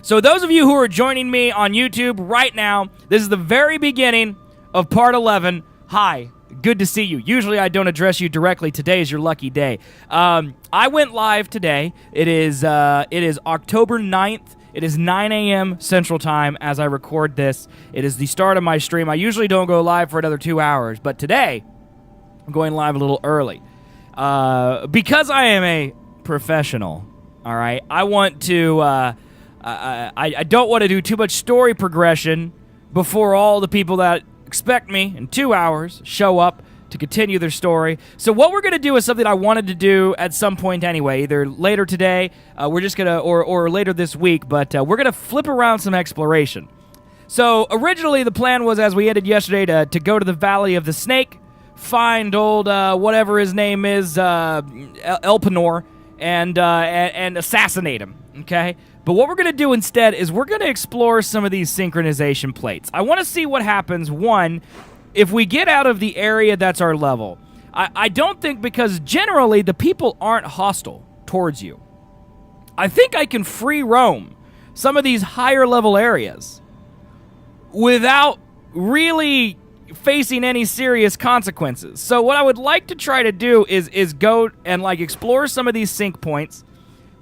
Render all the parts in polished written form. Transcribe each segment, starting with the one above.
So those of you who are joining me on YouTube right now, this is the very beginning of part 11. Hi, good to see you. Usually I don't address you directly. Today is your lucky day. I went live today. It is October 9th. It is 9 a.m. Central Time as I record this. It is the start of my stream. I usually don't go live for another 2 hours, but today I'm going live a little early. Because I am a professional, all right, I want to, I don't want to do too much story progression before all the people that expect me in 2 hours show up to continue their story. So what we're going to do is something I wanted to do at some point anyway, either later today, we're just going to, or later this week, but we're going to flip around some exploration. So originally the plan was, as we ended yesterday, to go to the Valley of the Snake, find old, whatever his name is, Elpenor, and assassinate him, okay? But what we're going to do instead is we're going to explore some of these synchronization plates. I want to see what happens, one, if we get out of the area that's our level. I don't think, because generally the people aren't hostile towards you. I think I can free roam some of these higher level areas without really facing any serious consequences. So what I would like to try to do is go and explore some of these sync points,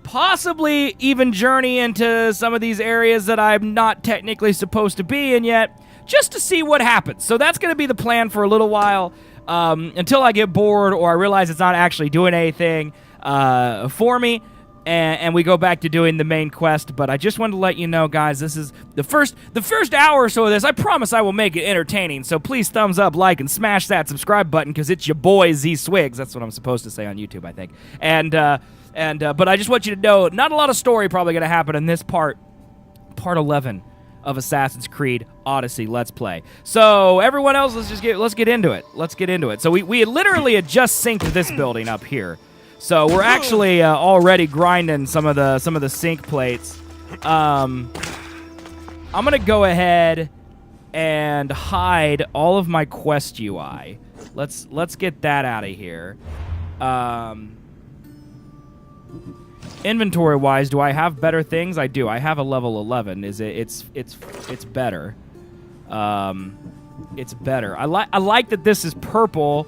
possibly even journey into some of these areas that I'm not technically supposed to be in yet, just to see what happens. So that's going to be the plan for a little while, until I get bored or I realize it's not actually doing anything for me, and we go back to doing the main quest. But I just wanted to let you know, guys, this is the first hour or so of this. I promise I will make it entertaining, so please thumbs up, like, and smash that subscribe button, because it's your boy zswiggs. That's what I'm supposed to say on YouTube, I think. But I just want you to know, not a lot of story probably going to happen in this part 11 of Assassin's Creed Odyssey Let's Play. So everyone else, let's get into it. Let's get into it. So we literally had just synced this building up here. So we're actually already grinding some of the sync plates. I'm gonna go ahead and hide all of my quest UI. Let's get that out of here. Inventory-wise, do I have better things? I do. I have a level 11. It's better. It's better. I like that this is purple,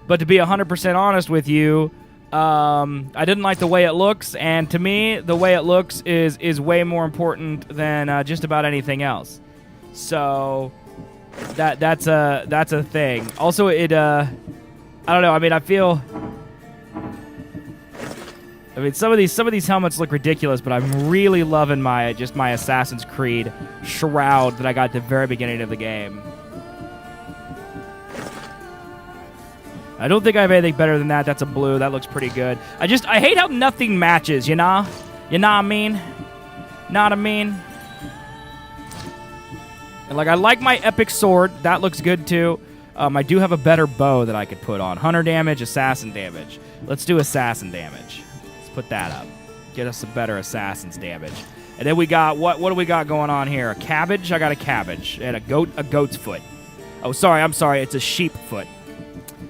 but to be 100% honest with you, I didn't like the way it looks, and to me, the way it looks is way more important than just about anything else. So that's a thing. Also, I don't know. I mean, some of these helmets look ridiculous, but I'm really loving my Assassin's Creed shroud that I got at the very beginning of the game. I don't think I have anything better than that. That's a blue. That looks pretty good. I hate how nothing matches, you know? You know what I mean? Know what I mean? And I like my epic sword. That looks good too. I do have a better bow that I could put on. Hunter damage, assassin damage. Let's do assassin damage. Put that up. Get us some better assassin's damage. And then we got, what do we got going on here? A cabbage? I got a cabbage. And a goat's foot. Oh, sorry, I'm sorry. It's a sheep foot.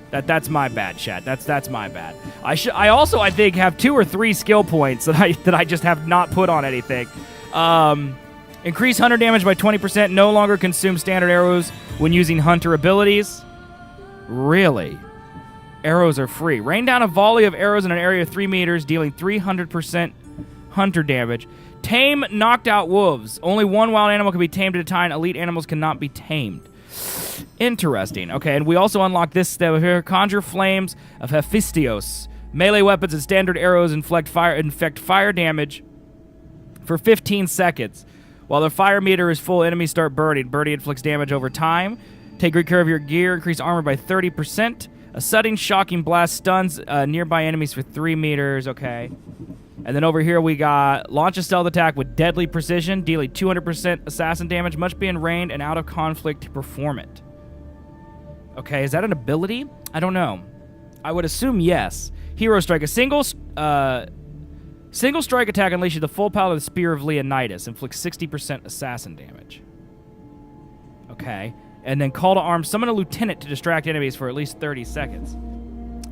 That's my bad, chat. That's my bad. I also, I think, have 2 or 3 skill points that I just have not put on anything. Increase hunter damage by 20%. No longer consume standard arrows when using hunter abilities. Really? Arrows are free. Rain down a volley of arrows in an area of 3 meters, dealing 300% hunter damage. Tame knocked out wolves. Only one wild animal can be tamed at a time. Elite animals cannot be tamed. Interesting. Okay, and we also unlock this step here. Conjure flames of Hephaestos. Melee weapons and standard arrows inflict fire damage for 15 seconds. While the fire meter is full, enemies start burning. Burning inflicts damage over time. Take good care of your gear. Increase armor by 30%. A sudden shocking blast stuns nearby enemies for 3 meters. Okay. And then over here we got launch a stealth attack with deadly precision, dealing 200% assassin damage. Must be enraged and out of conflict to perform it. Okay, is that an ability? I don't know. I would assume yes. Hero strike. A single strike attack unleashes the full power of the Spear of Leonidas. Inflicts 60% assassin damage. Okay. And then call to arms. Summon a lieutenant to distract enemies for at least 30 seconds.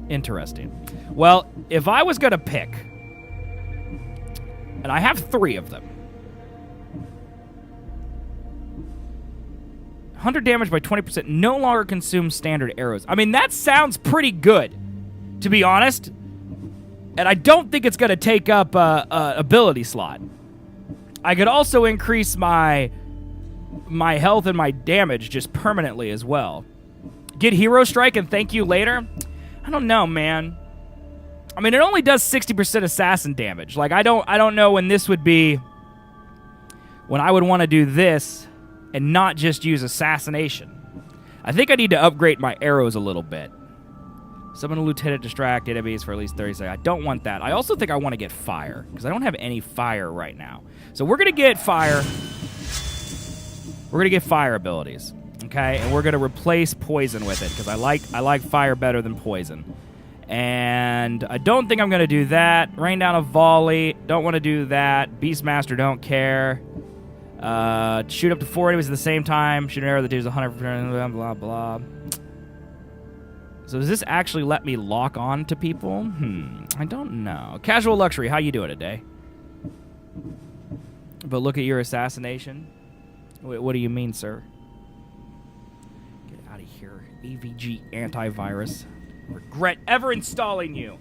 Interesting. Well, if I was going to pick, and I have 3 of them, 100 damage by 20%. No longer consume standard arrows. I mean, that sounds pretty good, to be honest. And I don't think it's going to take up a ability slot. I could also increase my health and my damage just permanently as well. Get Hero Strike and thank you later? I don't know, man. I mean, it only does 60% assassin damage. Like, I don't know when this would be... when I would want to do this and not just use assassination. I think I need to upgrade my arrows a little bit. Summon a lieutenant, distract enemies for at least 30 seconds. I don't want that. I also think I want to get fire, because I don't have any fire right now. So we're going to get fire. We're going to get fire abilities, okay? And we're going to replace poison with it, because I like fire better than poison. And I don't think I'm going to do that. Rain down a volley. Don't want to do that. Beastmaster, don't care. Shoot up to 4 enemies at the same time. Shoot an arrow that deals 100%, blah, blah, blah. So does this actually let me lock on to people? I don't know. Casual Luxury, how you doing today? But look at your assassination. What do you mean, sir? Get out of here. AVG antivirus. Regret ever installing you.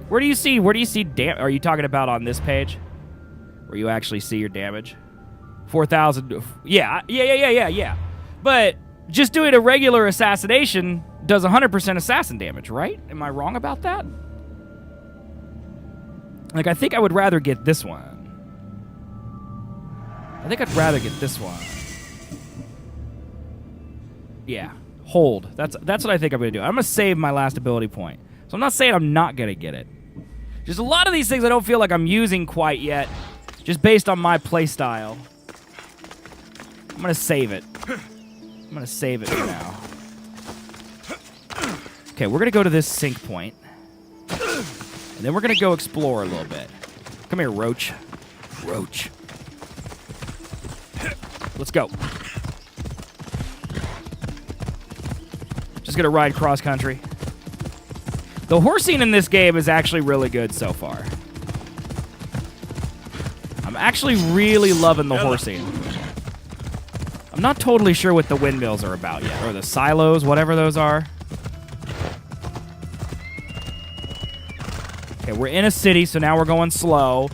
Where do you see are you talking about on this page? Where you actually see your damage? 4,000. Yeah. But just doing a regular assassination does 100% assassin damage, right? Am I wrong about that? Like, I think I would rather get this one. I think I'd rather get this one. Yeah. Hold. That's what I think I'm going to do. I'm going to save my last ability point. So I'm not saying I'm not going to get it. Just a lot of these things I don't feel like I'm using quite yet, just based on my play style. I'm going to save it. I'm going to save it for now. Okay, we're going to go to this sync point. And then we're going to go explore a little bit. Come here, Roach. Roach. Let's go. Just going to ride cross-country. The horsing in this game is actually really good so far. I'm actually really loving the horsing. I'm not totally sure what the windmills are about yet, or the silos, whatever those are. Okay, we're in a city, so now we're going slow.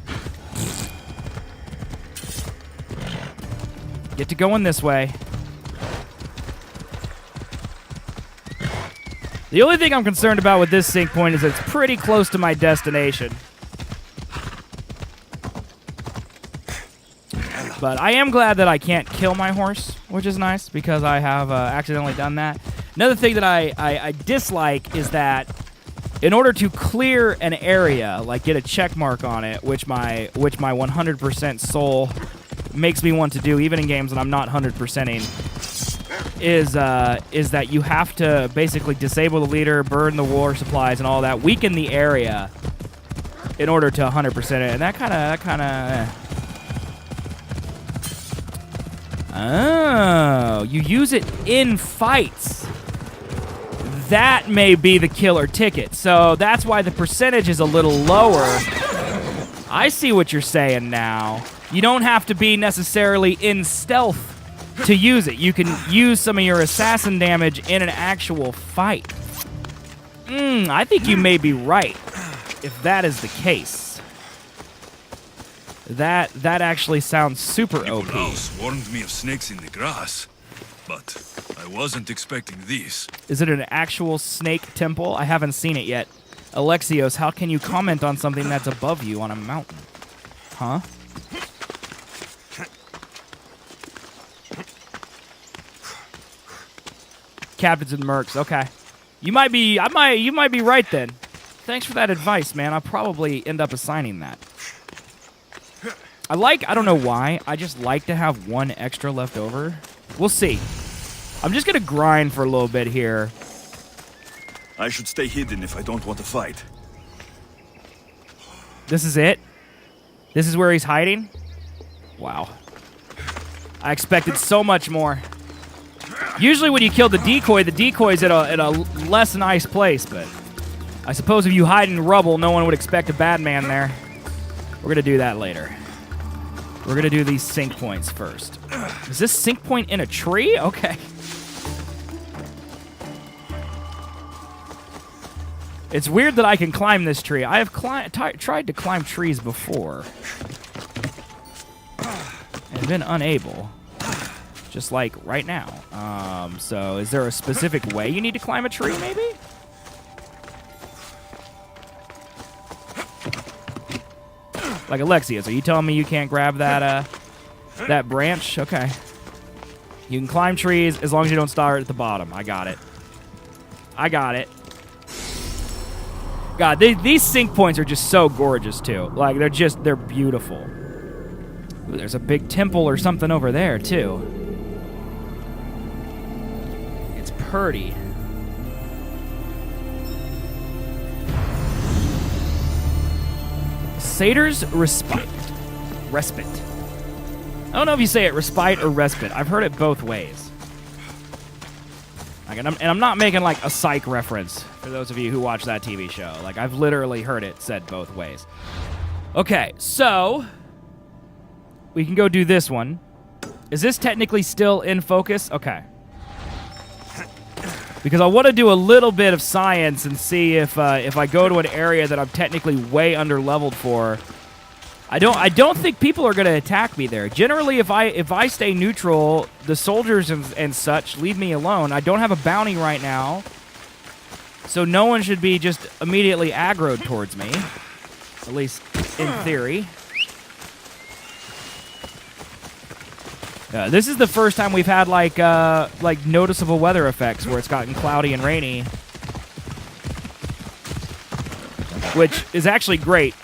Get to going this way. The only thing I'm concerned about with this sync point is it's pretty close to my destination. But I am glad that I can't kill my horse, which is nice, because I have accidentally done that. Another thing that I dislike is that in order to clear an area, like get a check mark on it, which my 100% soul makes me want to do, even in games that I'm not 100%ing, is that you have to basically disable the leader, burn the war supplies and all that, weaken the area in order to 100% it, and that kind of. Oh, you use it in fights. That may be the killer ticket. So that's why the percentage is a little lower. I see what you're saying now. You don't have to be necessarily in stealth to use it. You can use some of your assassin damage in an actual fight. I think you may be right, if that is the case. That actually sounds super OP. Nicolaus warned me of snakes in the grass, but I wasn't expecting these. Is it an actual snake temple? I haven't seen it yet. Alexios, how can you comment on something that's above you on a mountain? Huh? Captains and mercs. Okay. You might be right then. Thanks for that advice, man. I'll probably end up assigning that. I don't know why, I just like to have one extra left over. We'll see. I'm just gonna grind for a little bit here. I should stay hidden if I don't want to fight. This is it? This is where he's hiding? Wow. I expected so much more. Usually when you kill the decoy's at a less nice place, but I suppose if you hide in rubble, no one would expect a bad man there. We're going to do that later. We're going to do these sync points first. Is this sync point in a tree? Okay. It's weird that I can climb this tree. I have tried to climb trees before and been unable. Just like right now. So is there a specific way you need to climb a tree, maybe? Like Alexios, are you telling me you can't grab that that branch? Okay. You can climb trees as long as you don't start at the bottom. I got it. I got it. God, these sync points are just so gorgeous too. Like they're beautiful. Ooh, there's a big temple or something over there too. It's pretty. Satyr's Respite. I don't know if you say it respite or respite. I've heard it both ways. Like, and I'm not making like a Psych reference for those of you who watch that TV show. Like, I've literally heard it said both ways. Okay, so we can go do this one. Is this technically still in focus? Okay. Because I want to do a little bit of science and see if I go to an area that I'm technically way under-leveled for. I don't think people are going to attack me there. Generally, if I stay neutral, the soldiers and such leave me alone. I don't have a bounty right now, so no one should be just immediately aggroed towards me, at least in theory. This is the first time we've had like noticeable weather effects where it's gotten cloudy and rainy, which is actually great.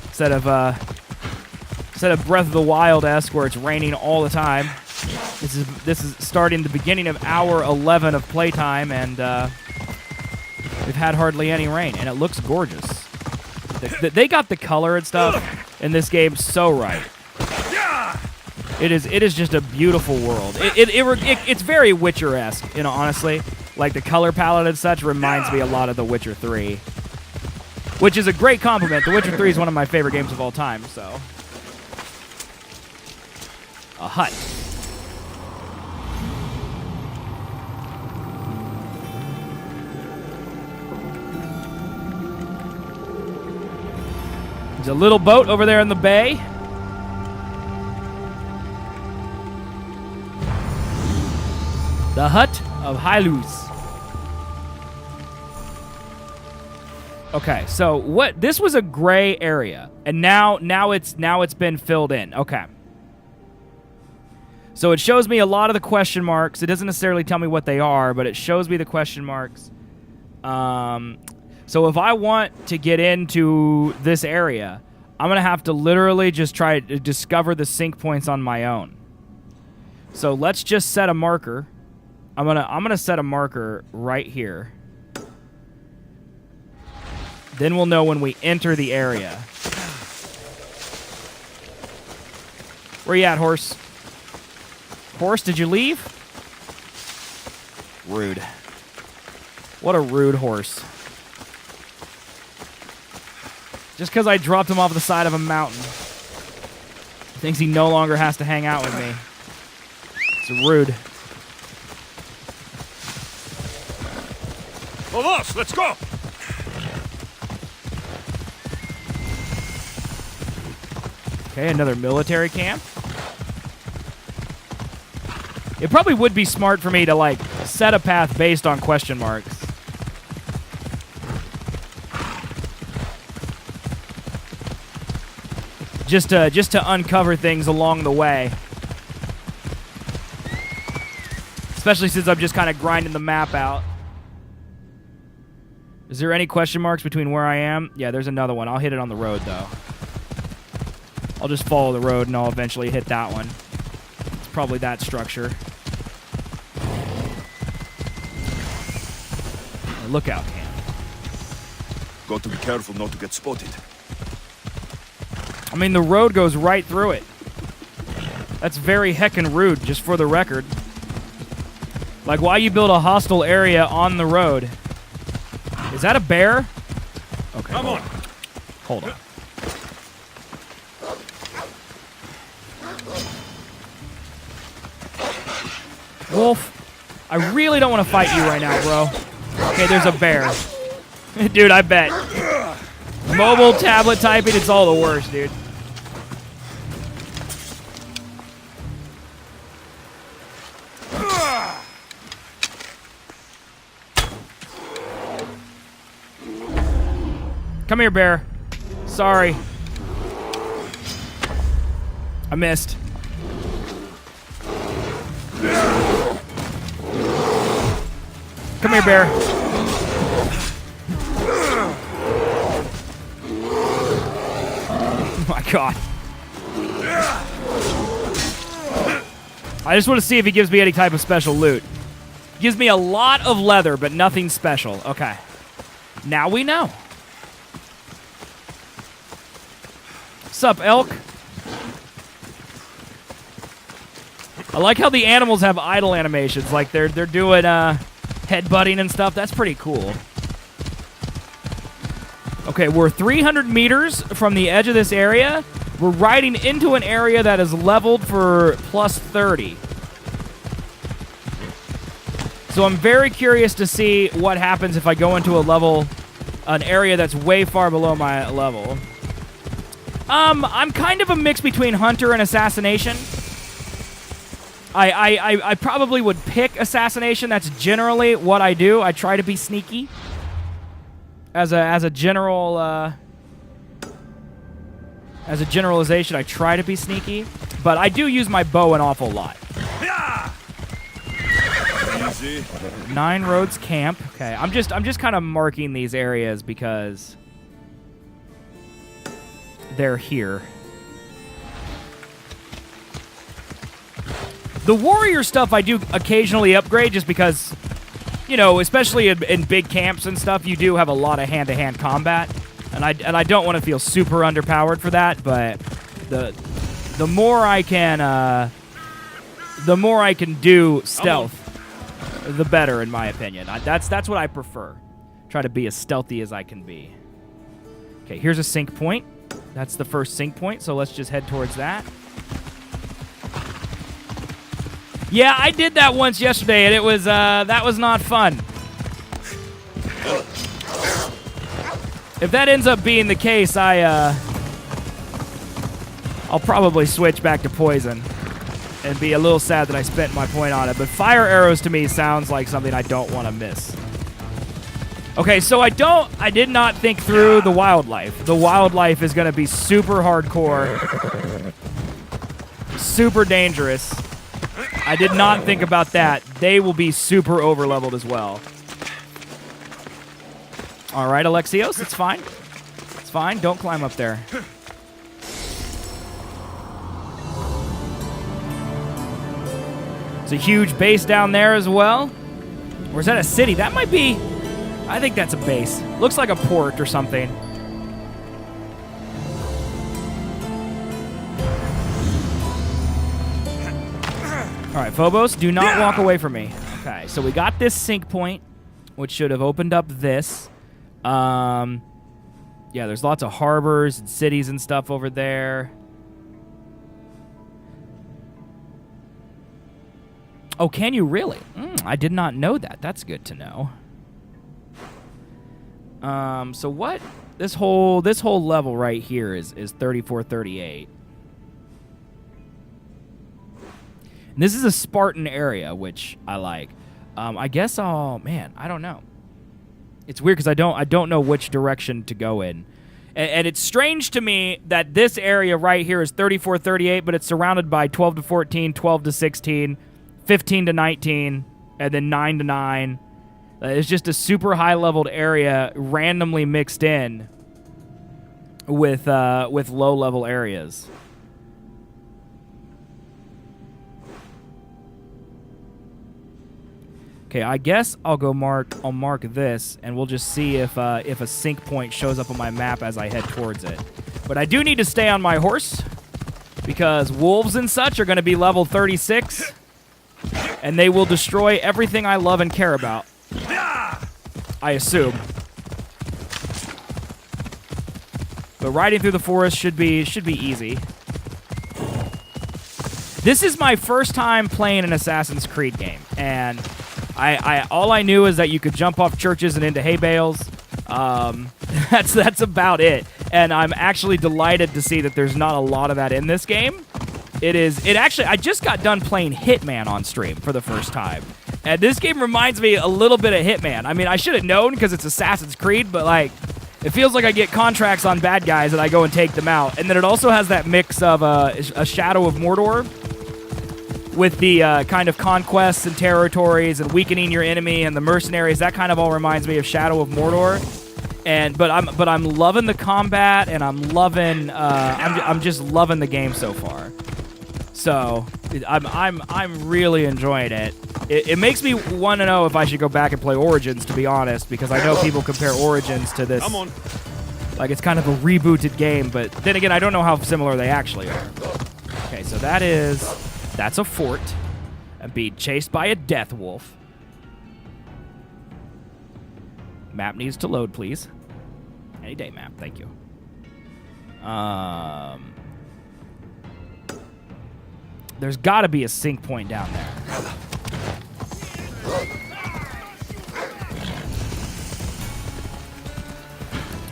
Instead of Breath of the Wild-esque where it's raining all the time. This is starting the beginning of hour 11 of playtime, and we've had hardly any rain, and it looks gorgeous. They got the color and stuff in this game so right. It is just a beautiful world. It's very Witcher-esque, you know, honestly. Like the color palette and such reminds me a lot of The Witcher 3. Which is a great compliment. The Witcher 3 is one of my favorite games of all time, so. A hut. There's a little boat over there in the bay. The Hut of Hylos. Okay, so this was a gray area, and now it's been filled in. Okay. So it shows me a lot of the question marks. It doesn't necessarily tell me what they are, but it shows me the question marks. So if I want to get into this area, I'm going to have to literally just try to discover the sync points on my own. So let's just set a marker. I'm gonna set a marker right here. Then we'll know when we enter the area. Where you at, horse? Horse, did you leave? Rude. What a rude horse. Just because I dropped him off the side of a mountain. Thinks he no longer has to hang out with me. It's rude. Vamos, let's go! Okay, another military camp. It probably would be smart for me to, like, set a path based on question marks. Just to uncover things along the way. Especially since I'm just kind of grinding the map out. Is there any question marks between where I am? Yeah, there's another one. I'll hit it on the road, though. I'll just follow the road, and I'll eventually hit that one. It's probably that structure. A lookout camp. Got to be careful not to get spotted. I mean, the road goes right through it. That's very heckin' rude, just for the record. Like, why you build a hostile area on the road? Is that a bear? Okay. Come on. Hold on. Wolf, I really don't want to fight you right now, bro. Okay, there's a bear. Dude, I bet. Mobile tablet typing, it's all the worst, dude. Come here, bear. Sorry. I missed. Come here, bear. Oh my god. I just want to see if he gives me any type of special loot. Gives me a lot of leather, but nothing special. Okay. Now we know. Sup, elk? I like how the animals have idle animations, like they're doing headbutting and stuff. That's pretty cool. Okay, we're 300 meters from the edge of this area. We're riding into an area that is leveled for plus 30. So I'm very curious to see what happens if I go into an area that's way far below my level. I'm kind of a mix between hunter and assassination. I probably would pick assassination. That's generally what I do. I try to be sneaky. As a generalization, I try to be sneaky, but I do use my bow an awful lot. Easy. 9 Roads Camp. Okay, I'm just kind of marking these areas because they're here. The warrior stuff I do occasionally upgrade just because, you know, especially in big camps and stuff, you do have a lot of hand-to-hand combat, and I don't want to feel super underpowered for that. But the more I can do stealth, the better, in my opinion. That's what I prefer. Try to be as stealthy as I can be. Okay, here's a sync point. That's the first sync point, so let's just head towards that. Yeah, I did that once yesterday, and it was that was not fun. If that ends up being the case, I'll probably switch back to poison and be a little sad that I spent my point on it. But fire arrows to me sounds like something I don't want to miss. Okay, so I did not think through the wildlife. The wildlife is going to be super hardcore, super dangerous. I did not think about that. They will be super over-leveled as well. All right, Alexios, it's fine. It's fine. Don't climb up there. It's a huge base down there as well. Or is that a city? That might be... I think that's a base. Looks like a port or something. All right, Phobos, do not walk away from me. Okay, so we got this sync point, which should have opened up this. Yeah, there's lots of harbors and cities and stuff over there. Oh, can you really? I did not know that. That's good to know. So what? This whole level right here is 3438. And this is a Spartan area, which I like. I guess man, I don't know. It's weird because I don't know which direction to go in. And it's strange to me that this area right here is 3438, but it's surrounded by 12 to 14, 12 to 16, 15 to 19, and then 9 to 9. It's just a super high-leveled area randomly mixed in with low-level areas. Okay, I guess I'll mark this, and we'll just see if a sync point shows up on my map as I head towards it. But I do need to stay on my horse, because wolves and such are going to be level 36. and they will destroy everything I love and care about. I assume. But riding through the forest should be easy. This is my first time playing an Assassin's Creed game, and all I knew is that you could jump off churches and into hay bales. That's about it. And I'm actually delighted to see that there's not a lot of that in this game. I just got done playing Hitman on stream for the first time. And this game reminds me a little bit of Hitman. I mean, I should have known because it's Assassin's Creed, but like, it feels like I get contracts on bad guys and I go and take them out. And then it also has that mix of a Shadow of Mordor with the kind of conquests and territories and weakening your enemy and the mercenaries. That kind of all reminds me of Shadow of Mordor. But I'm loving the combat, and I'm loving I'm just loving the game so far. So I'm really enjoying it. It makes me want to know if I should go back and play Origins, to be honest, because I know people compare Origins to this. Like it's kind of a rebooted game, but then again, I don't know how similar they actually are. Okay, so that's a fort, and being chased by a death wolf. Map needs to load, please. Any day map, thank you. There's got to be a sync point down there.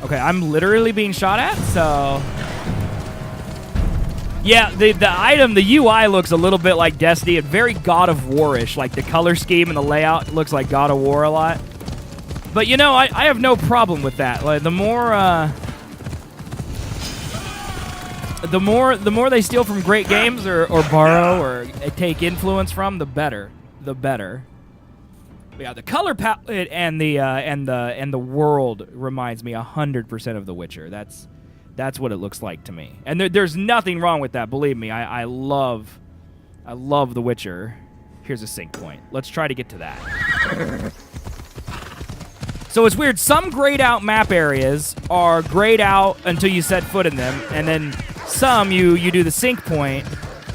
Okay, I'm literally being shot at, so... Yeah, the item, the UI looks a little bit like Destiny and very God of War-ish. Like the color scheme and the layout looks like God of War a lot. But you know, I have no problem with that. Like the more they steal from great games or borrow or take influence from, the better. The better. But yeah, the color palette and the world reminds me 100% of The Witcher. That's what it looks like to me. And there's nothing wrong with that, believe me. I love The Witcher. Here's a sync point. Let's try to get to that. So it's weird. Some grayed out map areas are grayed out until you set foot in them, and then some you do the sync point,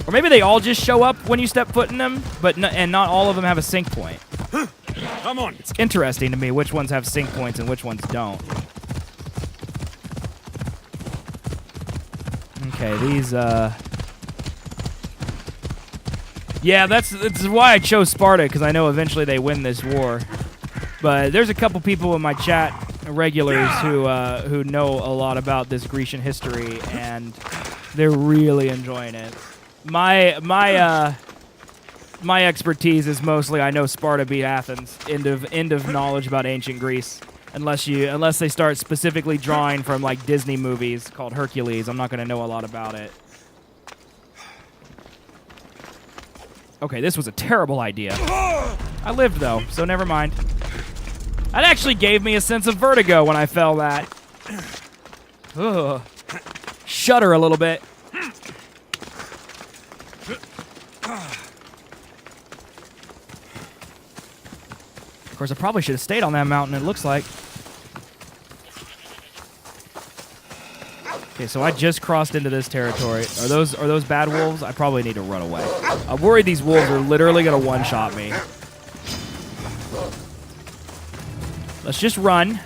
or maybe they all just show up when you step foot in them, but not all of them have a sync point. Come on. It's interesting to me which ones have sync points and which ones don't. Okay, these yeah, that's why I chose Sparta, because I know eventually they win this war. But there's a couple people in my chat, regulars, who know a lot about this Grecian history, and they're really enjoying it. My expertise is mostly I know Sparta beat Athens. End of knowledge about ancient Greece. Unless they start specifically drawing from like Disney movies called Hercules, I'm not going to know a lot about it. Okay, this was a terrible idea. I lived though, so never mind. That actually gave me a sense of vertigo when I fell that. Ugh. Shudder a little bit. Of course, I probably should have stayed on that mountain, it looks like. Okay, so I just crossed into this territory. Are those bad wolves? I probably need to run away. I'm worried these wolves are literally going to one-shot me. Let's just run.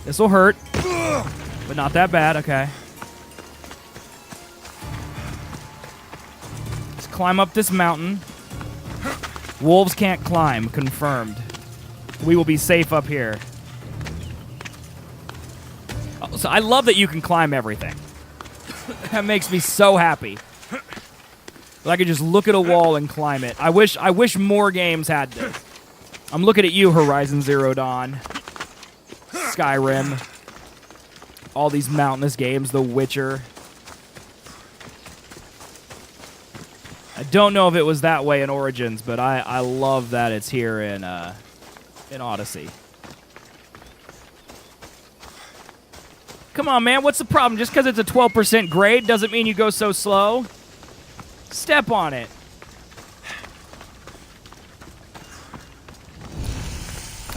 This'll hurt, but not that bad. Okay. Let's climb up this mountain. Wolves can't climb, confirmed. We will be safe up here. Oh, so I love that you can climb everything. That makes me so happy. I could just look at a wall and climb it. I wish more games had this. I'm looking at you, Horizon Zero Dawn, Skyrim, all these mountainous games, The Witcher. I don't know if it was that way in Origins, but I love that it's here in Odyssey. Come on, man, what's the problem? Just because it's a 12% grade doesn't mean you go so slow. Step on it.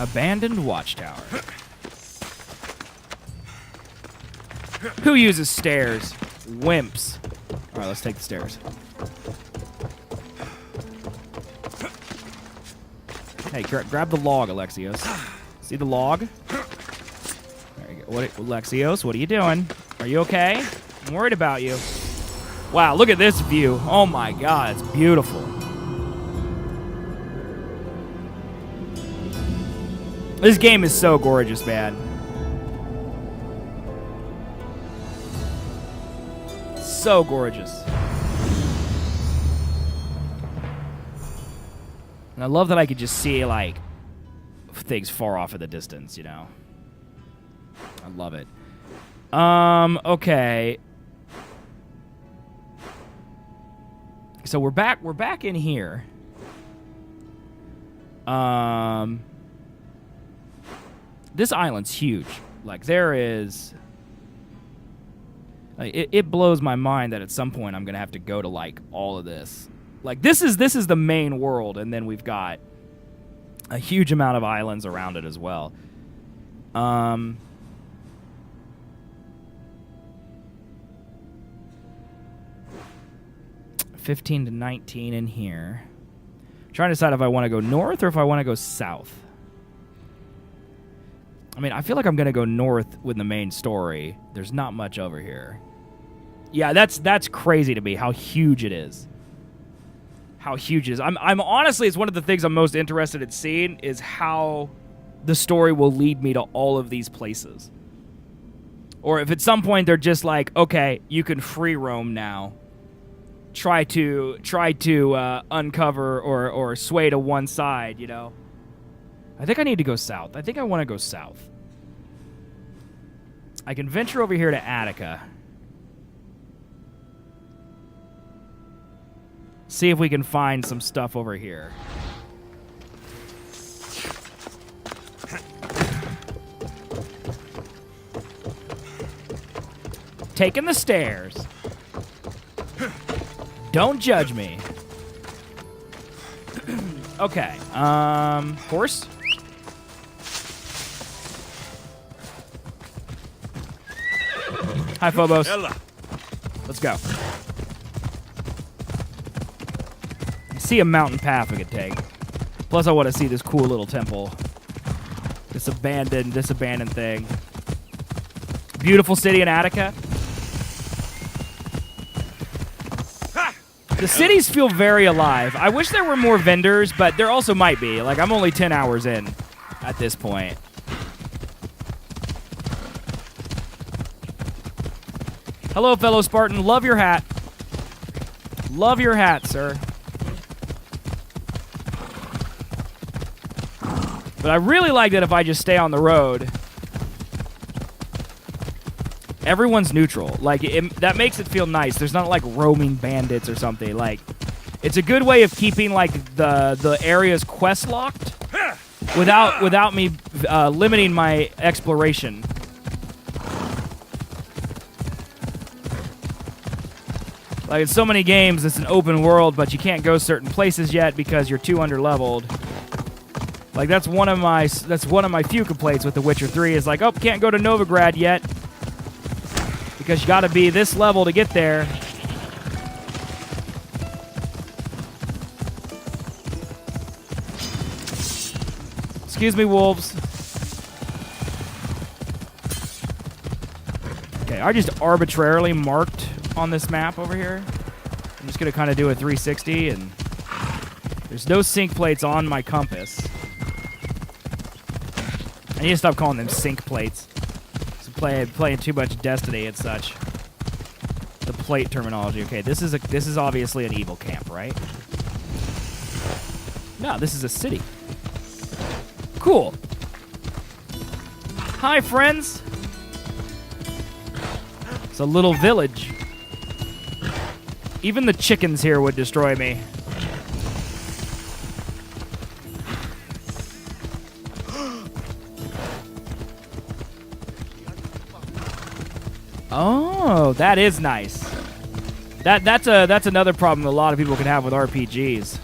Abandoned watchtower. Who uses stairs? Wimps. right, let's take the stairs. Hey, grab the log, Alexios. See the log? There you go. Alexios, what are you doing? Are you okay? I'm worried about you. Wow, look at this view. Oh my god, it's beautiful. This game is so gorgeous, man. So gorgeous. And I love that I could just see, like, things far off in the distance, you know? I love it. Okay. So we're back in here. This island's huge. Like, there is... Like, it blows my mind that at some point I'm going to have to go to, like, all of this. Like, this is the main world, and then we've got a huge amount of islands around it as well. 15 to 19 in here. I'm trying to decide if I want to go north or if I want to go south. I mean, I feel like I'm going to go north with the main story. There's not much over here. Yeah, that's crazy to me how huge it is. How huge it is. I'm honestly, it's one of the things I'm most interested in seeing is how the story will lead me to all of these places. Or if at some point they're just like, okay, you can free roam now. Try to uncover or sway to one side, you know. I think I need to go south. I think I want to go south. I can venture over here to Attica. See if we can find some stuff over here. Taking the stairs. Don't judge me. Okay. Horse? Hi, Phobos. Ella. Let's go. I see a mountain path we could take. Plus, I want to see this cool little temple. This abandoned thing. Beautiful city in Attica. The cities feel very alive. I wish there were more vendors, but there also might be. Like, I'm only 10 hours in at this point. Hello, fellow Spartan. Love your hat. Love your hat, sir. But I really like that if I just stay on the road, everyone's neutral. Like, that makes it feel nice. There's not, like, roaming bandits or something. Like, it's a good way of keeping, like, the areas quest locked without me limiting my exploration. Like, in so many games, it's an open world, but you can't go certain places yet because you're too underleveled. Like, that's one of my few complaints with The Witcher 3 is like, oh, can't go to Novigrad yet because you got to be this level to get there. Excuse me, wolves. Okay, I just arbitrarily marked on this map over here. I'm just going to kind of do a 360, and there's no sync plates on my compass. I need to stop calling them sync plates. So playing too much Destiny and such. The plate terminology. Okay, this is obviously an evil camp, right? No, this is a city. Cool. Hi, friends. It's a little village. Even the chickens here would destroy me. Oh, that is nice. That's another problem a lot of people can have with RPGs.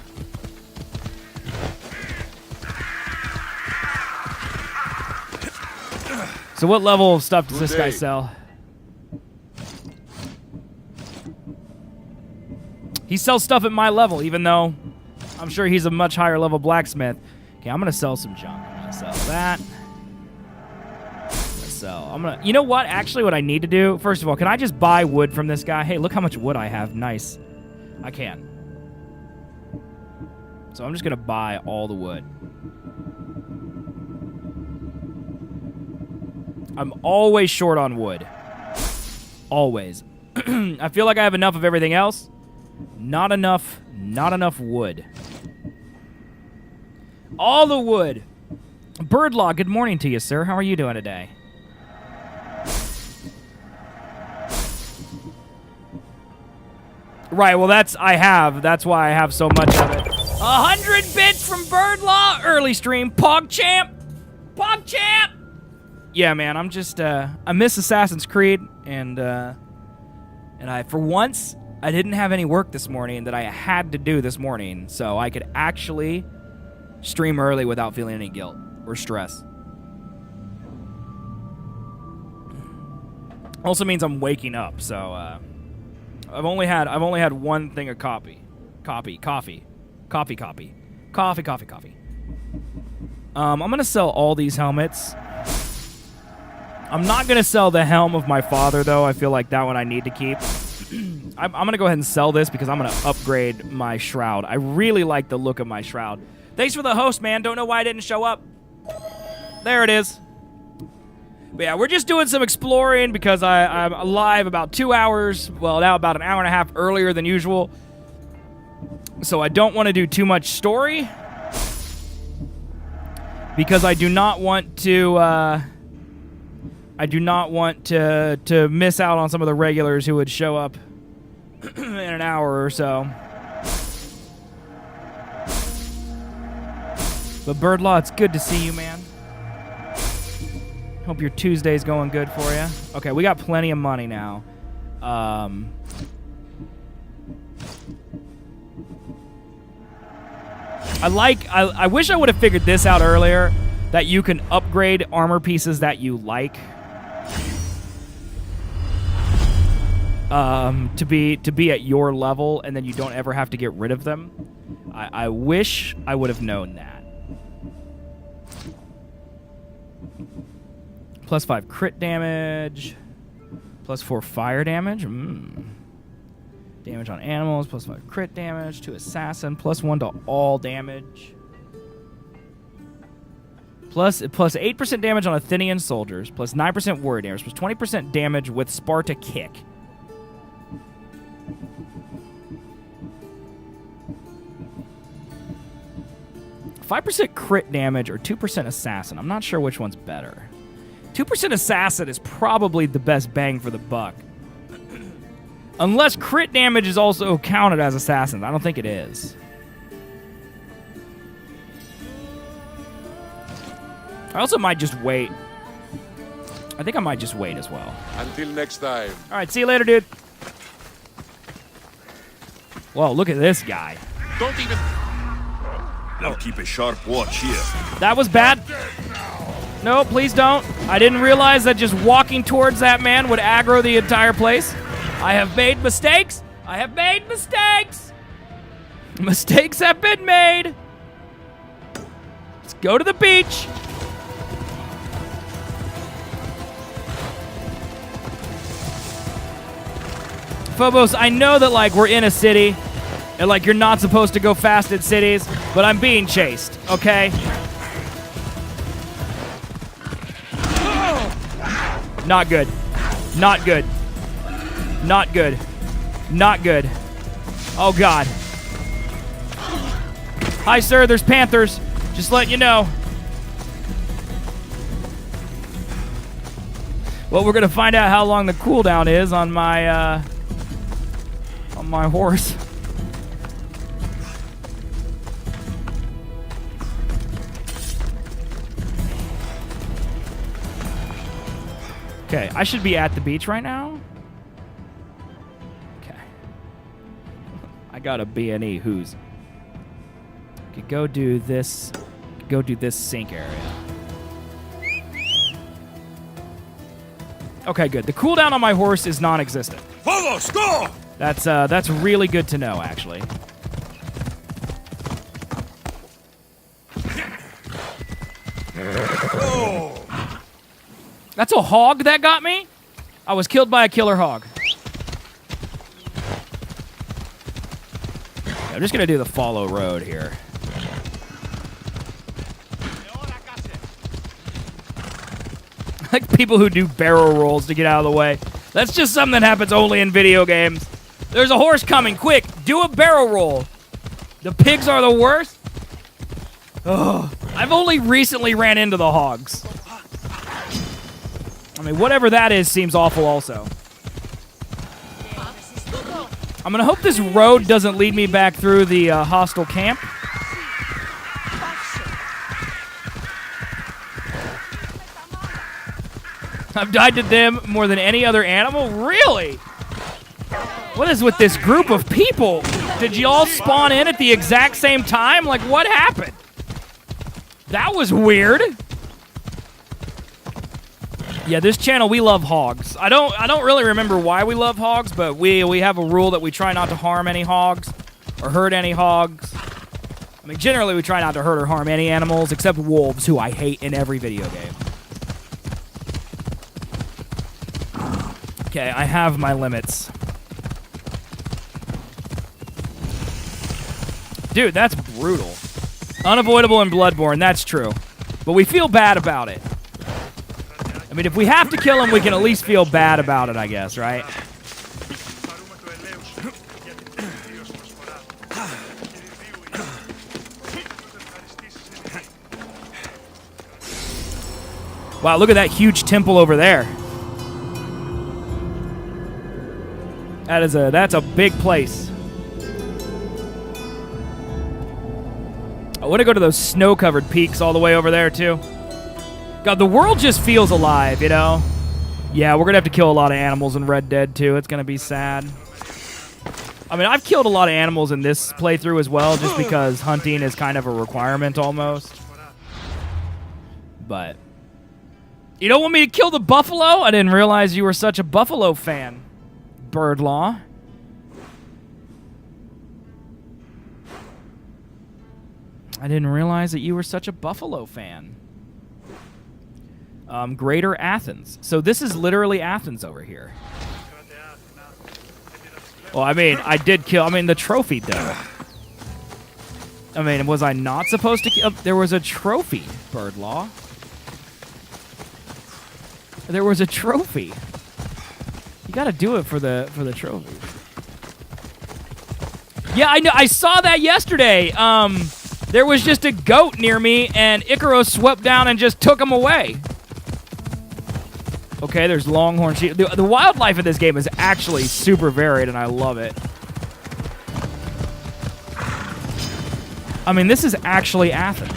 So what level of stuff does this guy sell? He sells stuff at my level, even though I'm sure he's a much higher level blacksmith. Okay, I'm gonna sell some junk. I'm gonna sell that. You know what? Actually, what I need to do, first of all, can I just buy wood from this guy? Hey, look how much wood I have. Nice. I can. So I'm just gonna buy all the wood. I'm always short on wood. Always. I feel like I have enough of everything else. Not enough wood. All the wood. Birdlaw, good morning to you, sir. How are you doing today? Right, well that's why I have so much of it. 100 bits from Birdlaw, early stream, PogChamp! PogChamp! Yeah, man, I'm just, I miss Assassin's Creed, and for once, I didn't have any work this morning that I had to do this morning, so I could actually stream early without feeling any guilt or stress. Also means I'm waking up, so, I've only had one thing of coffee. I'm gonna sell all these helmets. I'm not gonna sell the helm of my father, though. I feel like that one I need to keep. I'm gonna go ahead and sell this because I'm gonna upgrade my shroud. I really like the look of my shroud. Thanks for the host, man. Don't know why I didn't show up. There it is. But yeah, we're just doing some exploring because I'm alive about 2 hours. Well, now about an hour and a half earlier than usual. So I don't want to do too much story because I do not want to. I do not want to miss out on some of the regulars who would show up in an hour or so. But Birdlaw, it's good to see you, man. Hope your Tuesday's going good for you. Okay, we got plenty of money now. I wish I would have figured this out earlier, that you can upgrade armor pieces that you like. To be at your level, and then you don't ever have to get rid of them. I wish I would have known that. +5 crit damage. +4 fire damage. Damage on animals. +5 crit damage to assassin. +1 to all damage. Plus 8% damage on Athenian soldiers. +9% warrior damage. +20% damage with Sparta kick. +5% crit damage or 2% assassin. I'm not sure which one's better. 2% assassin is probably the best bang for the buck. Unless crit damage is also counted as assassin. I don't think it is. I also might just wait. I think I might just wait as well. Until next time. All right, see you later, dude. Whoa, look at this guy. Don't even... I'll keep a sharp watch here. That was bad. No, please don't. I didn't realize that just walking towards that man would aggro the entire place. I have made mistakes. I have made mistakes. Mistakes have been made. Let's go to the beach. Phobos, I know that, like, we're in a city, and, like, you're not supposed to go fast in cities, but I'm being chased, okay? Not good. Not good. Not good. Not good. Oh, God. Hi, sir, there's panthers. Just letting you know. Well, we're going to find out how long the cooldown is on my horse. Okay, I should be at the beach right now. Okay. I got a B&E who's. Okay, go do this. Go do this sink area. Okay, good. The cooldown on my horse is non-existent. Vamos, go! That's really good to know, actually. That's a hog that got me? I was killed by a killer hog. Yeah, I'm just gonna do the follow road here. Like people who do barrel rolls to get out of the way. That's just something that happens only in video games. There's a horse coming, quick, do a barrel roll. The pigs are the worst. Ugh. I've only recently ran into the hogs. I mean, whatever that is seems awful also. I'm gonna hope this road doesn't lead me back through the hostile camp. I've died to them more than any other animal? Really? What is with this group of people? Did you all spawn in at the exact same time? Like, what happened? That was weird. Yeah, this channel, we love hogs. I don't really remember why we love hogs, but we have a rule that we try not to harm any hogs or hurt any hogs. I mean, generally we try not to hurt or harm any animals except wolves, who I hate in every video game. Okay, I have my limits. Dude, that's brutal. Unavoidable in Bloodborne, that's true. But we feel bad about it. I mean, if we have to kill him, we can at least feel bad about it, I guess, right? Wow, look at that huge temple over there. That's a big place. I want to go to those snow-covered peaks all the way over there, too. God, the world just feels alive, you know? Yeah, we're going to have to kill a lot of animals in Red Dead, too. It's going to be sad. I mean, I've killed a lot of animals in this playthrough as well, just because hunting is kind of a requirement, almost. But... You don't want me to kill the buffalo? I didn't realize you were such a buffalo fan. Birdlaw. I didn't realize that you were such a buffalo fan. Greater Athens. So this is literally Athens over here. Well, I mean, I did kill... I mean, the trophy, though. I mean, was I not supposed to kill... There was a trophy, Birdlaw. There was a trophy. You gotta do it for the trophy. Yeah, I know. I saw that yesterday. There was just a goat near me, and Icaros swept down and just took him away. Okay, there's longhorn sheep. The wildlife in this game is actually super varied, and I love it. I mean, this is actually Athens.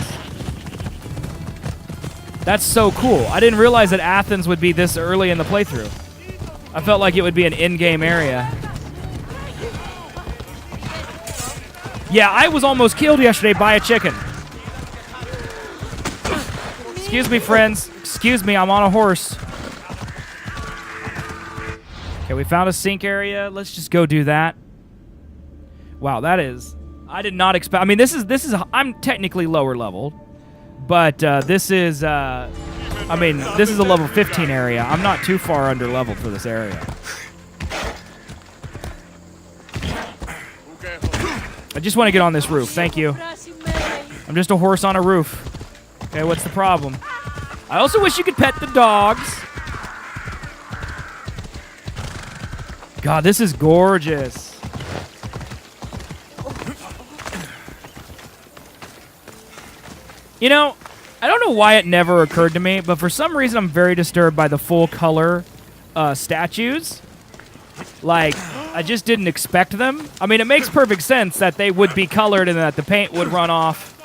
That's so cool. I didn't realize that Athens would be this early in the playthrough. I felt like it would be an in-game area. Yeah, I was almost killed yesterday by a chicken. Excuse me, friends. Excuse me, I'm on a horse. Okay, we found a sink area. Let's just go do that. Wow, that is... I did not expect... I mean, this is... I'm technically lower leveled. But this is... I mean, this is a level 15 area. I'm not too far under leveled for this area. I just want to get on this roof. Thank you. I'm just a horse on a roof. Okay, what's the problem? I also wish you could pet the dogs. God, this is gorgeous. You know, I don't know why it never occurred to me, but for some reason I'm very disturbed by the full color statues. Like, I just didn't expect them. I mean, it makes perfect sense that they would be colored and that the paint would run off,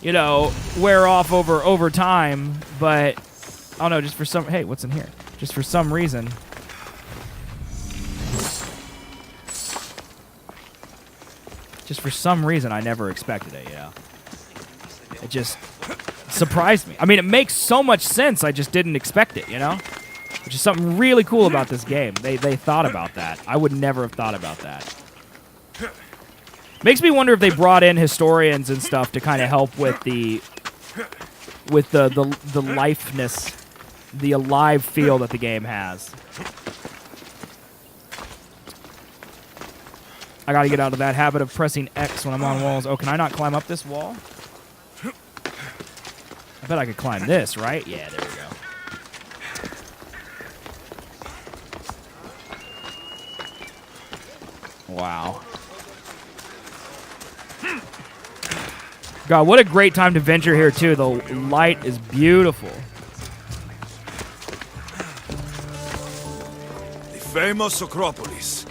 you know, wear off over time, but I don't know, just for some... Hey, what's in here? Just for some reason... Just for some reason, I never expected it, yeah. It just surprised me. I mean, it makes so much sense, I just didn't expect it, you know? which is something really cool about this game. They thought about that. I would never have thought about that. Makes me wonder if they brought in historians and stuff to kind of help with the lifeness, the alive feel that the game has. I gotta get out of that habit of pressing X when I'm on walls. Oh, can I not climb up this wall? I bet I could climb this, right? Yeah, there we go. Wow. God, what a great time to venture here, too. The light is beautiful. The famous Acropolis.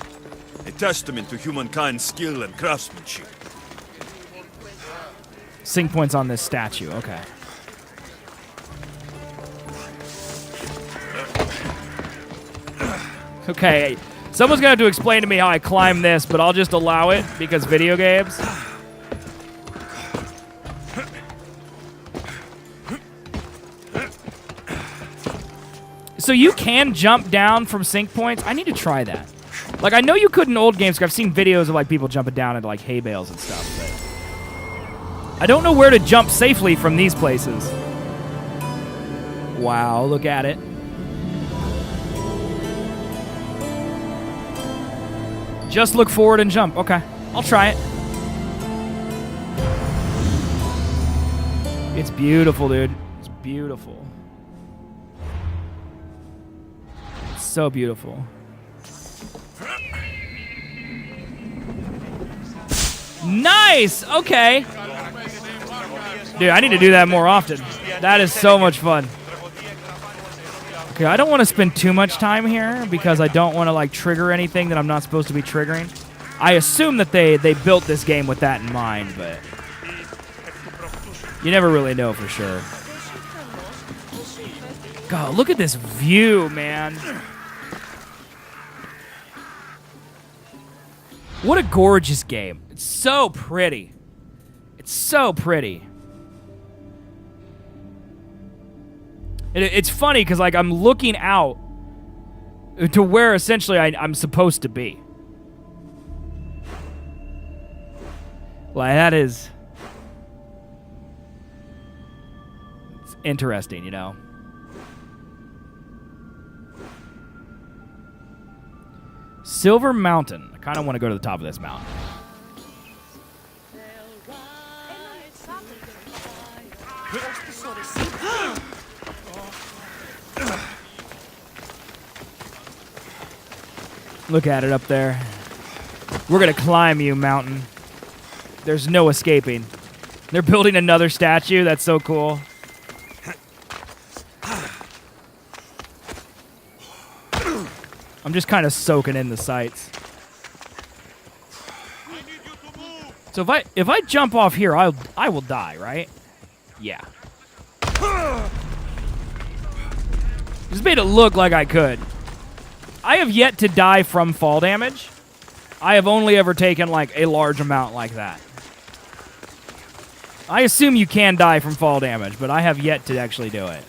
A testament to humankind's skill and craftsmanship. Sync points on this statue. Okay. Okay. Someone's going to have to explain to me how I climb this, but I'll just allow it because video games. So you can jump down from sync points? I need to try that. Like, I know you could in old games, because I've seen videos of, like, people jumping down into, like, hay bales and stuff, but I don't know where to jump safely from these places. Wow, look at it. Just look forward and jump. Okay, I'll try it. It's beautiful, dude. It's beautiful. It's so beautiful. Nice! Okay. Dude, I need to do that more often. That is so much fun. Okay, I don't want to spend too much time here because I don't want to, like, trigger anything that I'm not supposed to be triggering. I assume that they built this game with that in mind, but you never really know for sure. God, look at this view, man. What a gorgeous game. It's so pretty. It's so pretty. It's funny because, like, I'm looking out to where essentially I'm supposed to be. Like, that is... It's interesting, you know? Silver Mountain. I kind of want to go to the top of this mountain. Look at it up there. We're going to climb you, mountain. There's no escaping. They're building another statue. That's so cool. I'm just kind of soaking in the sights. So if I jump off here, I will die, right? Yeah. Just made it look like I could. I have yet to die from fall damage. I have only ever taken, like, a large amount like that. I assume you can die from fall damage, but I have yet to actually do it.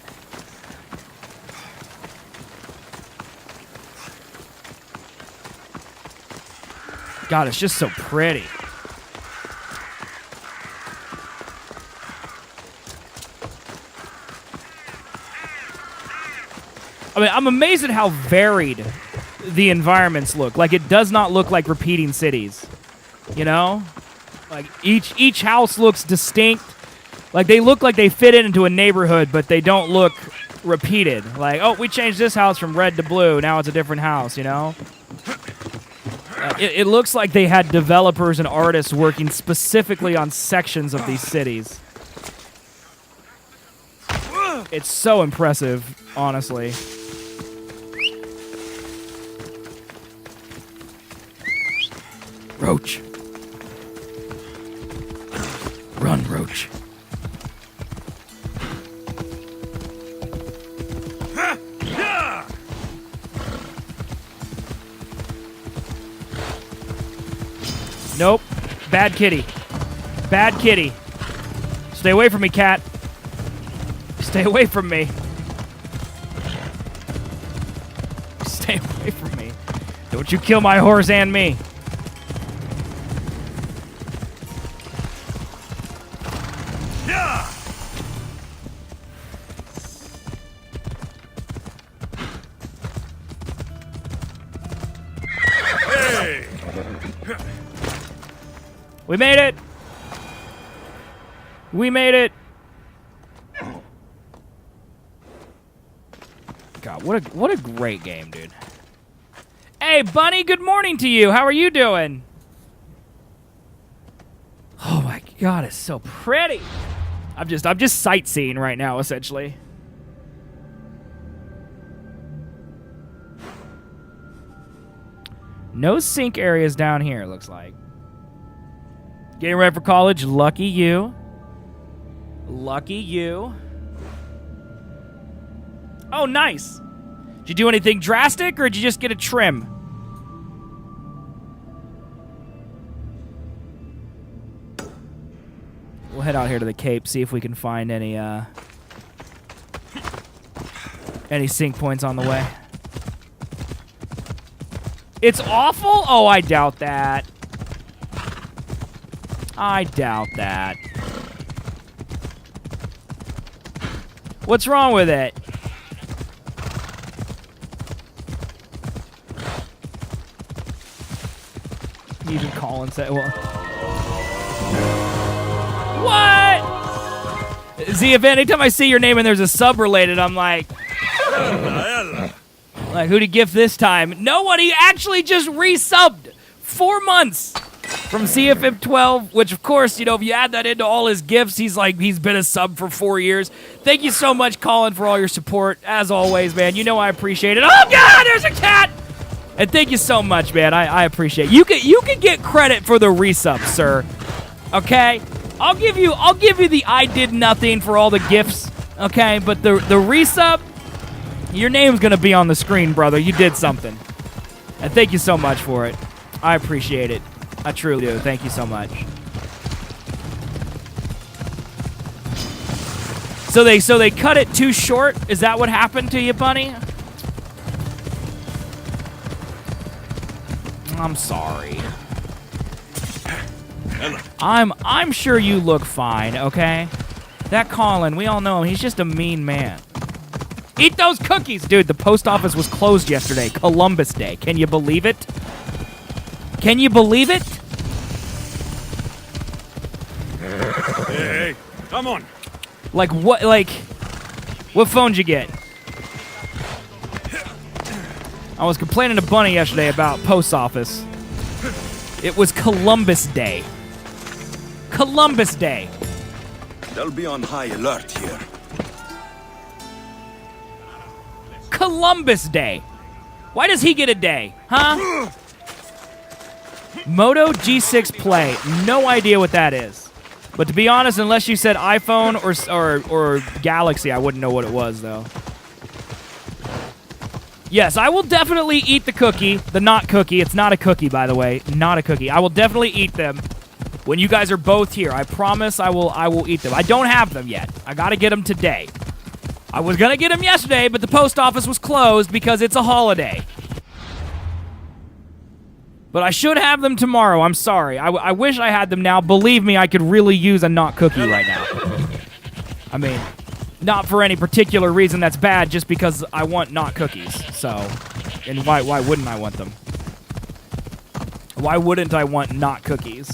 God, it's just so pretty. I mean, I'm amazed at how varied the environments look. Like, it does not look like repeating cities. You know? Like, each house looks distinct. Like, they look like they fit into a neighborhood, but they don't look repeated. Like, oh, we changed this house from red to blue. Now it's a different house, you know? It looks like they had developers and artists working specifically on sections of these cities. It's so impressive, honestly. Roach. Run, Roach. Nope. Bad kitty. Bad kitty. Stay away from me, cat. Stay away from me. Stay away from me. Don't you kill my horse and me. Yeah! Hey! We made it. We made it. God, what a great game, dude. Hey, Bunny, good morning to you. How are you doing? Oh my God, it's so pretty. I'm just sightseeing right now, essentially. No sink areas down here, it looks like. Getting ready for college, lucky you. Lucky you. Oh, nice. Did you do anything drastic, or did you just get a trim? We'll head out here to the Cape, see if we can find any sink points on the way. It's awful? Oh, I doubt that. I doubt that. What's wrong with it? Even Colin said, well... What? See, if anytime I see your name and there's a sub related, I'm like... Like, who'd he gift this time? Nobody actually just resubbed 4 months from CFM12, which, of course, you know, if you add that into all his gifts, he's been a sub for 4 years. Thank you so much, Colin, for all your support. As always, man, you know I appreciate it. Oh, God, there's a cat! And thank you so much, man. I appreciate it. You can get credit for the resub, sir. Okay? I'll give you the I did nothing for all the gifts, okay? But the resub, your name's gonna be on the screen, brother. You did something. And thank you so much for it. I appreciate it. I truly do. Thank you so much. So they cut it too short? Is that what happened to you, Bunny? I'm sorry. I'm sure you look fine, okay? That Colin, we all know him. He's just a mean man. Eat those cookies! Dude, the post office was closed yesterday. Columbus Day. Can you believe it? Can you believe it? Hey, come on. Like, what phone'd you get? I was complaining to Bunny yesterday about post office. It was Columbus Day. Columbus Day. They'll be on high alert here. Columbus Day. Why does he get a day? Huh? Moto G6 Play. No idea what that is. But to be honest, unless you said iPhone or Galaxy, I wouldn't know what it was, though. Yes, I will definitely eat the cookie. The not cookie. It's not a cookie, by the way. Not a cookie. I will definitely eat them when you guys are both here. I promise I will eat them. I don't have them yet. I gotta get them today. I was gonna get them yesterday, but the post office was closed because it's a holiday. But I should have them tomorrow. I'm sorry. I wish I had them now. Believe me, I could really use a not cookie right now. I mean, not for any particular reason that's bad, just because I want not cookies. So, and why wouldn't I want them? Why wouldn't I want not cookies?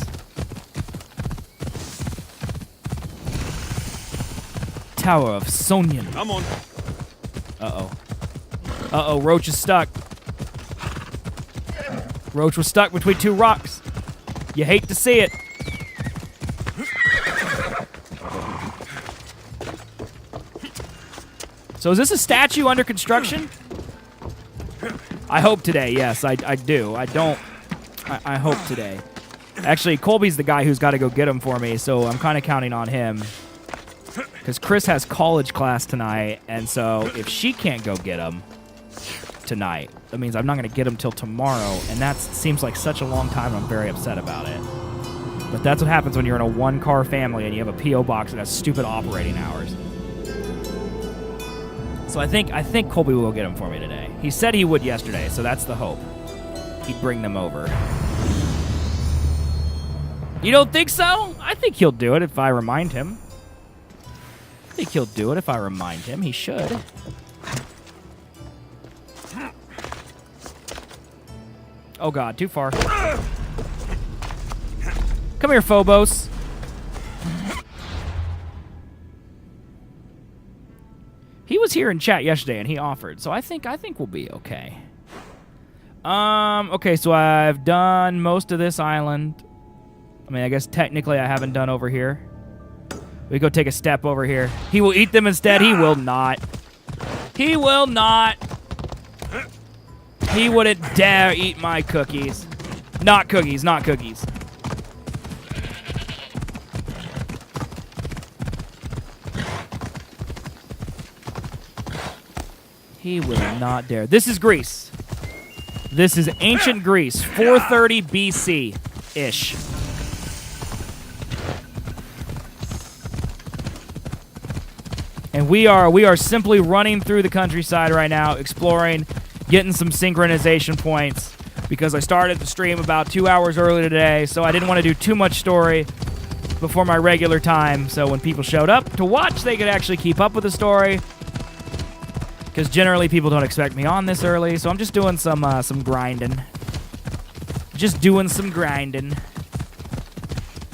Tower of Sonian. Come on. Uh-oh. Uh-oh, Roach is stuck. Roach was stuck between two rocks. You hate to see it. So is this a statue under construction? I hope today, yes, I do. I hope today. Actually, Colby's the guy who's got to go get him for me, so I'm kind of counting on him. Because Chris has college class tonight, and so if she can't go get him tonight, that means I'm not going to get him till tomorrow, and that seems like such a long time, and I'm very upset about it. But that's what happens when you're in a one-car family and you have a P.O. box that has stupid operating hours. So I think Colby will get them for me today. He said he would yesterday, so that's the hope. He'd bring them over. You don't think so? I think he'll do it if I remind him. I think he'll do it if I remind him. He should. Oh god, too far. Come here, Phobos. He was here in chat yesterday and he offered, so I think we'll be okay. Okay, so I've done most of this island. I mean, I guess technically I haven't done over here. We go take a step over here. He will eat them instead. He will not. He will not. He wouldn't dare eat my cookies. Not cookies, not cookies. He will not dare. This is Greece. This is ancient Greece, 430 BC-ish. And we are simply running through the countryside right now, exploring, getting some synchronization points, because I started the stream about 2 hours early today, so I didn't want to do too much story before my regular time, so when people showed up to watch, they could actually keep up with the story, because generally people don't expect me on this early, so I'm just doing some grinding. Just doing some grinding.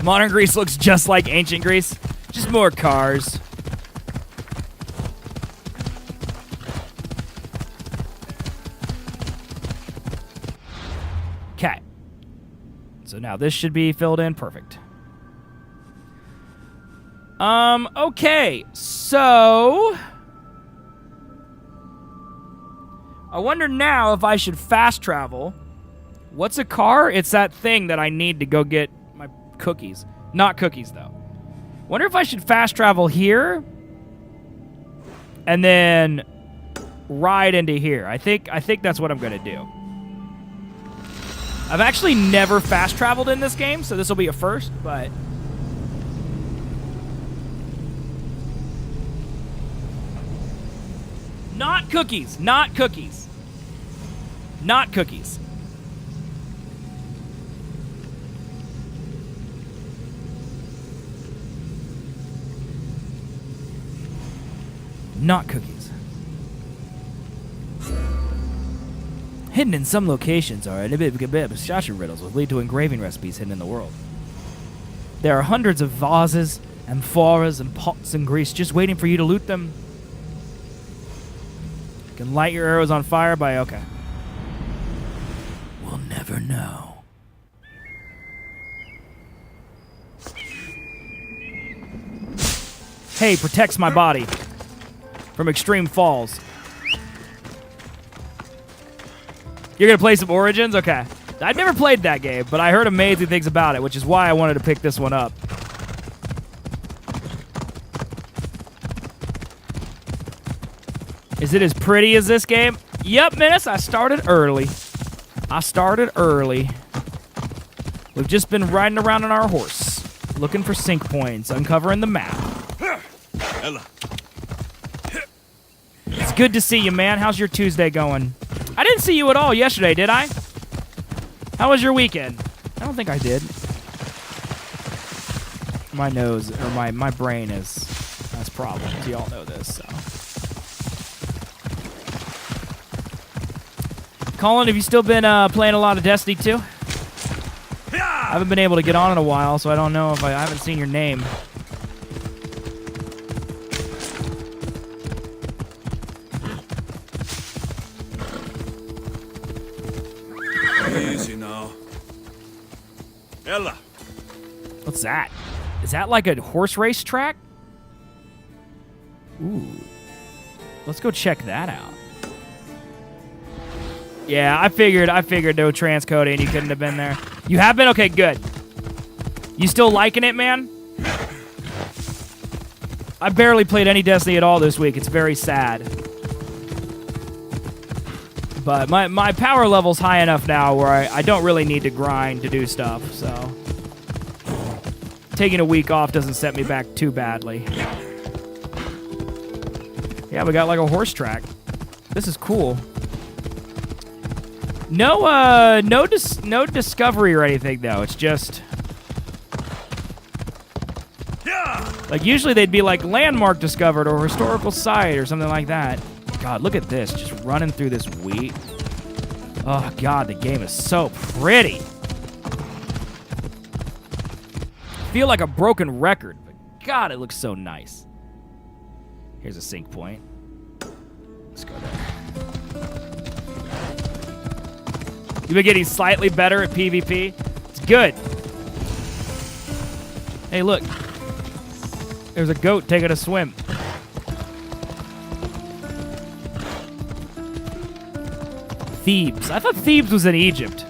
Modern Greece looks just like ancient Greece, just more cars. Okay. So now this should be filled in. Perfect. Okay. So I wonder now if I should fast travel. What's a car? It's that thing that I need to go get my cookies. Not cookies, though. Wonder if I should fast travel here and then ride into here. I think that's what I'm going to do. I've actually never fast traveled in this game, so this will be a first, but not cookies, not cookies. Not cookies. Not cookies. Hidden in some locations are abstraction riddles which lead to engraving recipes hidden in the world. There are hundreds of vases, amphoras, and pots in Greece just waiting for you to loot them. You can light your arrows on fire by... Okay. We'll never know. Hey, protects my body from extreme falls. You're going to play some Origins? Okay. I've never played that game, but I heard amazing things about it, which is why I wanted to pick this one up. Is it as pretty as this game? Yep, Menace, I started early. I started early. We've just been riding around on our horse, looking for sync points, uncovering the map. It's good to see you, man. How's your Tuesday going? I didn't see you at all yesterday, did I? How was your weekend? I don't think I did. My nose, or my brain has problems. You all know this, so. Colin, have you still been playing a lot of Destiny 2? I haven't been able to get on in a while, so I don't know if I haven't seen your name. Easy now. Ella. What's that? Is that like a horse race track? Ooh. Let's go check that out. Yeah, I figured no transcoding. You couldn't have been there. You have been? Okay, good. You still liking it, man? I barely played any Destiny at all this week. It's very sad. But my power level's high enough now where I don't really need to grind to do stuff, so taking a week off doesn't set me back too badly. Yeah, we got like a horse track. This is cool. No discovery or anything though. It's just like usually they'd be like landmark discovered or historical site or something like that. God, look at this, just running through this wheat. Oh God, the game is so pretty. I feel like a broken record, but God, it looks so nice. Here's a sync point. Let's go there. You've been getting slightly better at PvP. It's good. Hey, look. There's a goat taking a swim. Thebes. I thought Thebes was in Egypt.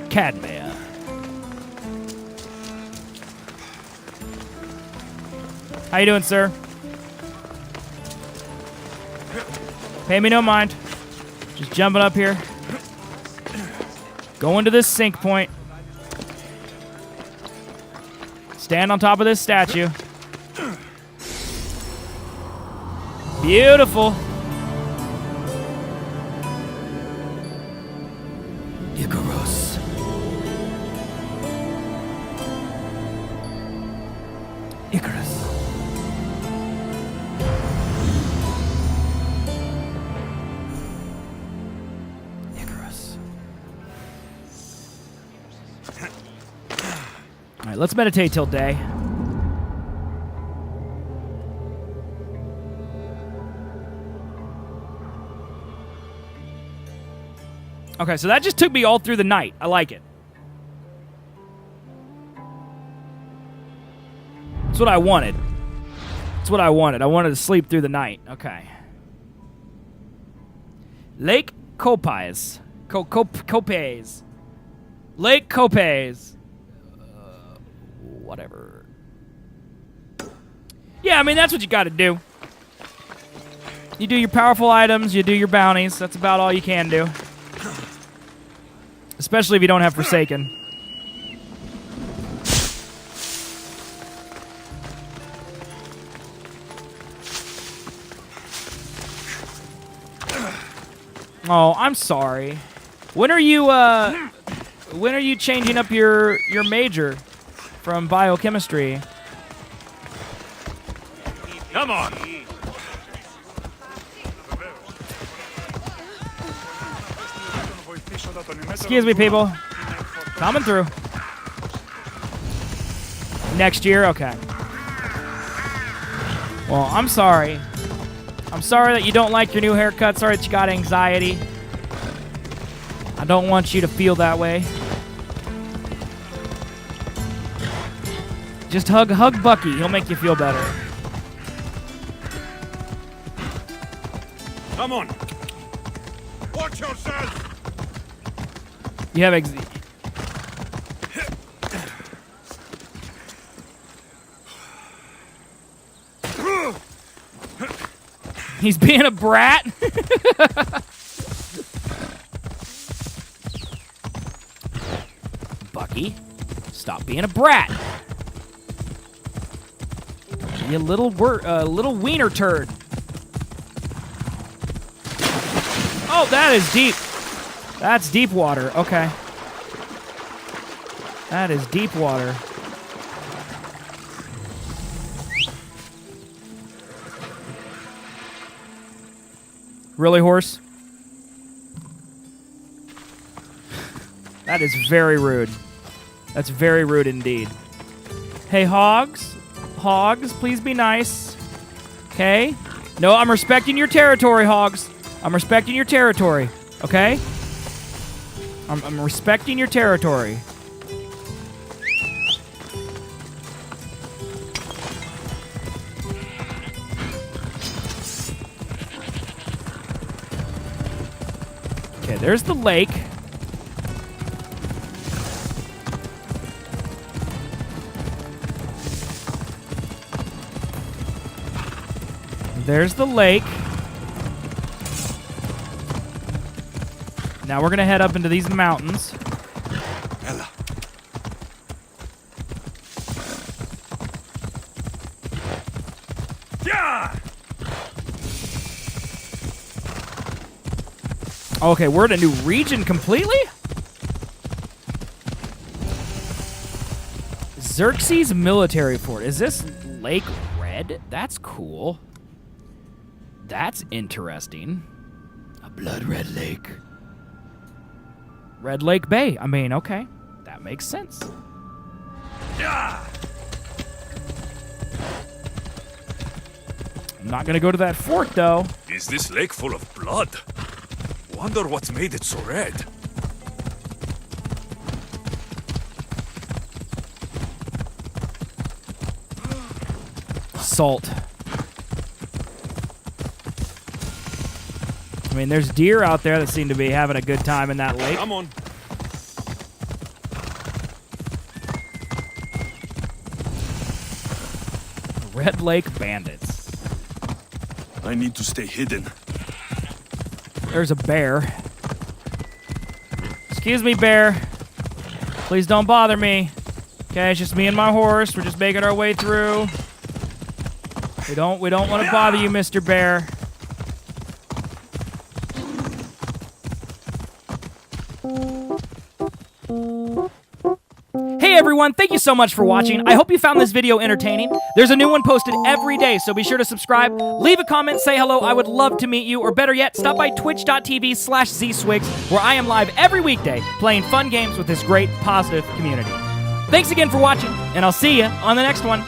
Cadmea. How you doing, sir? Pay me no mind. Just jumping up here. Going to this sync point. Stand on top of this statue. Beautiful. Icarus. Icarus. Icarus. All right, let's meditate till day. Okay, so that just took me all through the night. I like it. That's what I wanted. That's what I wanted. I wanted to sleep through the night. Okay. Lake Copais. Copais. Lake Copais. Whatever. Yeah, I mean, that's what you gotta do. You do your powerful items, you do your bounties. That's about all you can do. Especially if you don't have Forsaken. Oh, I'm sorry. When are you changing up your major from biochemistry? Come on. Excuse me, people. Coming through. Next year? Okay. Well, I'm sorry. I'm sorry that you don't like your new haircut. Sorry that you got anxiety. I don't want you to feel that way. Just hug Bucky. He'll make you feel better. Come on. Watch yourself. You have He's being a brat. Bucky, stop being a brat. You little wiener turd. Oh, that is deep. That's deep water. Okay. That is deep water. Really, horse? That is very rude. That's very rude indeed. Hey, hogs. Hogs, please be nice. Okay? No, I'm respecting your territory, hogs. I'm respecting your territory. Okay? I'm respecting your territory. Okay, there's the lake. There's the lake. Now we're going to head up into these mountains. Ella. Yeah! Okay, we're in a new region completely? Xerxes military fort. Is this Lake Red? That's cool. That's interesting. A blood red lake. Red Lake Bay. I mean, okay. That makes sense. Yeah! I'm not gonna go to that fort, though. Is this lake full of blood? Wonder what's made it so red. Salt. I mean, there's deer out there that seem to be having a good time in that lake. Come on. Red Lake Bandits. I need to stay hidden. There's a bear. Excuse me, bear. Please don't bother me. Okay, it's just me and my horse. We're just making our way through. We don't want to bother you, Mr. Bear. Hey everyone, thank you so much for watching. I hope you found this video entertaining. There's a new one posted every day, so be sure to subscribe, leave a comment, say hello. I would love to meet you, or better yet, stop by twitch.tv/zswiggs, where I am live every weekday playing fun games with this great, positive community. Thanks again for watching, and I'll see you on the next one.